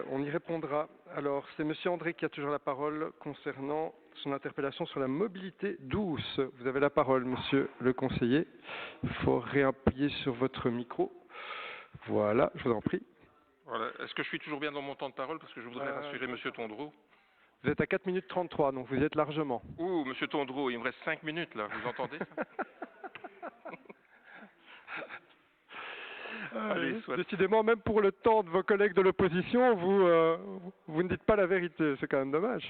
On y répondra. Alors, c'est Monsieur André qui a toujours la parole concernant son interpellation sur la mobilité douce. Vous avez la parole, Monsieur le conseiller. Il faut réappuyer sur votre micro. Voilà, je vous en prie. Voilà. Est-ce que je suis toujours bien dans mon temps de parole? Parce que je voudrais rassurer Monsieur Tondreau. Vous êtes à 4 minutes 33, donc vous y êtes largement. Ouh, Monsieur Tondreau, il me reste 5 minutes là, vous entendez ça? Allez, soit. Décidément, même pour le temps de vos collègues de l'opposition, vous ne dites pas la vérité. C'est quand même dommage.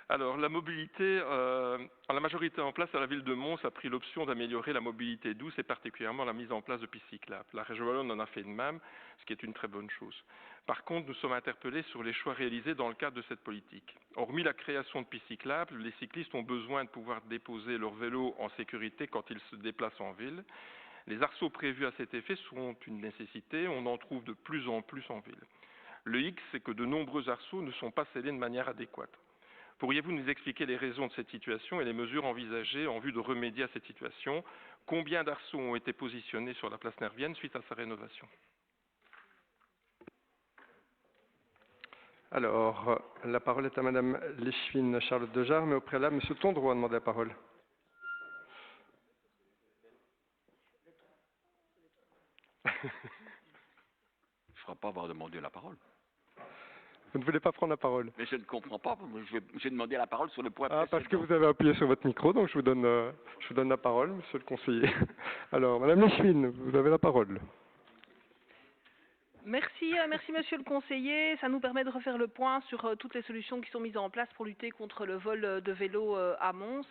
Alors, la mobilité, la majorité en place à la ville de Mons a pris l'option d'améliorer la mobilité douce et particulièrement la mise en place de pistes cyclables. La région wallonne en a fait de même, ce qui est une très bonne chose. Par contre, nous sommes interpellés sur les choix réalisés dans le cadre de cette politique. Hormis la création de pistes cyclables, les cyclistes ont besoin de pouvoir déposer leur vélo en sécurité quand ils se déplacent en ville. Les arceaux prévus à cet effet sont une nécessité, on en trouve de plus en plus en ville. Le hic, c'est que de nombreux arceaux ne sont pas scellés de manière adéquate. Pourriez-vous nous expliquer les raisons de cette situation et les mesures envisagées en vue de remédier à cette situation? Combien d'arceaux ont été positionnés sur la place Nervienne suite à sa rénovation? Alors, la parole est à Madame Léchevine Charlotte Dejarre, mais au préalable, Monsieur Tondreau a demandé la parole. Je ne ferai pas avoir demandé la parole. Vous ne voulez pas prendre la parole? Mais je ne comprends pas. J'ai demandé la parole sur le point précédent. Parce que vous avez appuyé sur votre micro, donc je vous donne la parole, Monsieur le conseiller. Alors, Madame Léchevine, vous avez la parole. Merci Monsieur le conseiller. Ça nous permet de refaire le point sur toutes les solutions qui sont mises en place pour lutter contre le vol de vélos à Mons.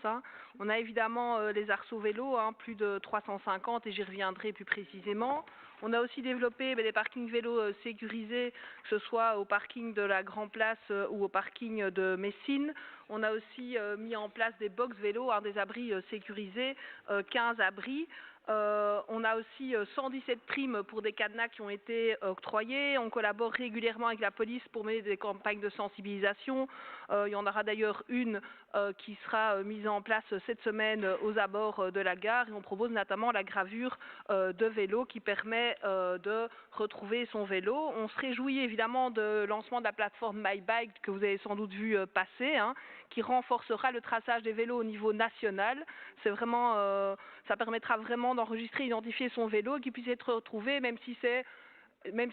On a évidemment les arceaux vélos, plus de 350 et j'y reviendrai plus précisément. On a aussi développé des parkings vélos sécurisés, que ce soit au parking de la Grand Place ou au parking de Messine. On a aussi mis en place des box vélos, des abris sécurisés, 15 abris. On a aussi 117 primes pour des cadenas qui ont été octroyés. On collabore régulièrement avec la police pour mener des campagnes de sensibilisation. Il y en aura d'ailleurs une qui sera mise en place cette semaine aux abords de la gare. Et on propose notamment la gravure de vélo qui permet de retrouver son vélo. On se réjouit évidemment de lancement de la plateforme MyBike que vous avez sans doute vu passer, qui renforcera le traçage des vélos au niveau national. C'est vraiment, ça permettra vraiment d'enregistrer, identifier son vélo, qu'il puisse être retrouvé, même si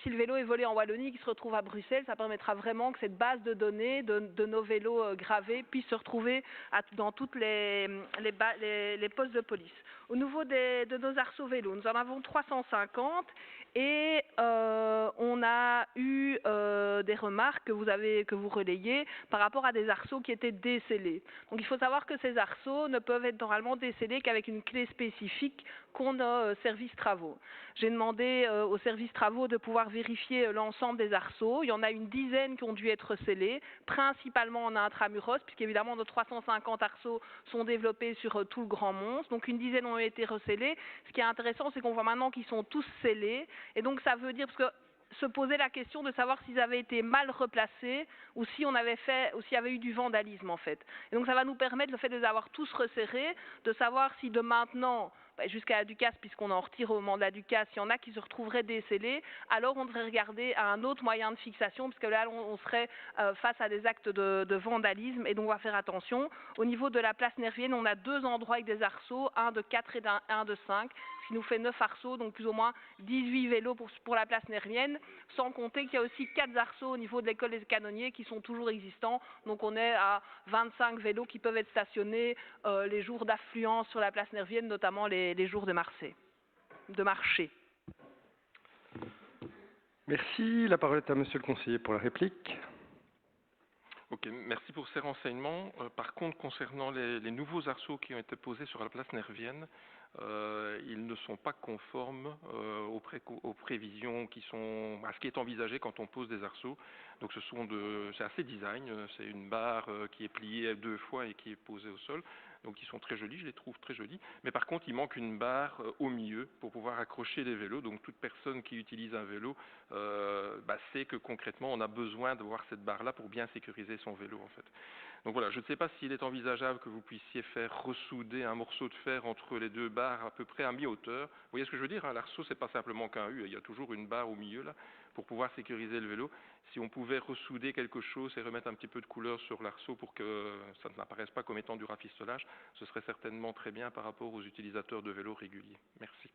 le vélo est volé en Wallonie, qu'il se retrouve à Bruxelles, ça permettra vraiment que cette base de données de nos vélos gravés puisse se retrouver dans toutes les postes de police. Au niveau de nos arceaux vélos, nous en avons 350 et on a eu des remarques que vous relayez par rapport à des arceaux qui étaient décellés. Donc il faut savoir que ces arceaux ne peuvent être normalement décellés qu'avec une clé spécifique qu'on a au service travaux. J'ai demandé au service travaux de pouvoir vérifier l'ensemble des arceaux. Il y en a une dizaine qui ont dû être scellés, principalement en intramuros, puisqu'évidemment nos 350 arceaux sont développés sur tout le Grand Mons. Donc une dizaine ont été recellés. Ce qui est intéressant, c'est qu'on voit maintenant qu'ils sont tous scellés. Et donc ça veut dire, parce que se poser la question de savoir s'ils avaient été mal replacés ou si on avait fait, ou s'il y avait eu du vandalisme en fait. Et donc ça va nous permettre, le fait de les avoir tous resserrés, de savoir si de maintenant jusqu'à la Ducasse, puisqu'on en retire au moment de la Ducasse, s'il y en a qui se retrouveraient décellés, alors on devrait regarder à un autre moyen de fixation, puisque là on serait face à des actes de vandalisme, et donc on va faire attention. Au niveau de la place Nervienne, on a 2 endroits avec des arceaux, un de 4 et un de 5, ce qui nous fait 9 arceaux, donc plus ou moins 18 vélos pour la place Nervienne, sans compter qu'il y a aussi 4 arceaux au niveau de l'école des canonniers qui sont toujours existants, donc on est à 25 vélos qui peuvent être stationnés les jours d'affluence sur la place Nervienne, notamment les jours de marché. Merci. La parole est à Monsieur le conseiller pour la réplique. Ok, merci pour ces renseignements. Par contre, concernant les nouveaux arceaux qui ont été posés sur la place Nervienne, ils ne sont pas conformes aux prévisions qui sont à ce qui est envisagé quand on pose des arceaux. Donc c'est assez design, c'est une barre qui est pliée 2 fois et qui est posée au sol. Donc ils sont très jolis, je les trouve très jolis. Mais par contre, il manque une barre au milieu pour pouvoir accrocher les vélos. Donc toute personne qui utilise un vélo sait que concrètement, on a besoin d'avoir cette barre-là pour bien sécuriser son vélo en fait. Donc voilà, je ne sais pas s'il est envisageable que vous puissiez faire ressouder un morceau de fer entre les deux barres à peu près à mi-hauteur. Vous voyez ce que je veux dire, hein? L'arceau, c'est pas simplement qu'un U, il y a toujours une barre au milieu là pour pouvoir sécuriser le vélo. Si on pouvait ressouder quelque chose et remettre un petit peu de couleur sur l'arceau pour que ça n'apparaisse pas comme étant du rafistolage, ce serait certainement très bien par rapport aux utilisateurs de vélos réguliers. Merci.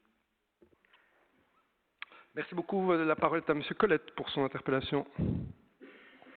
Merci beaucoup. La parole est à Monsieur Colette pour son interpellation.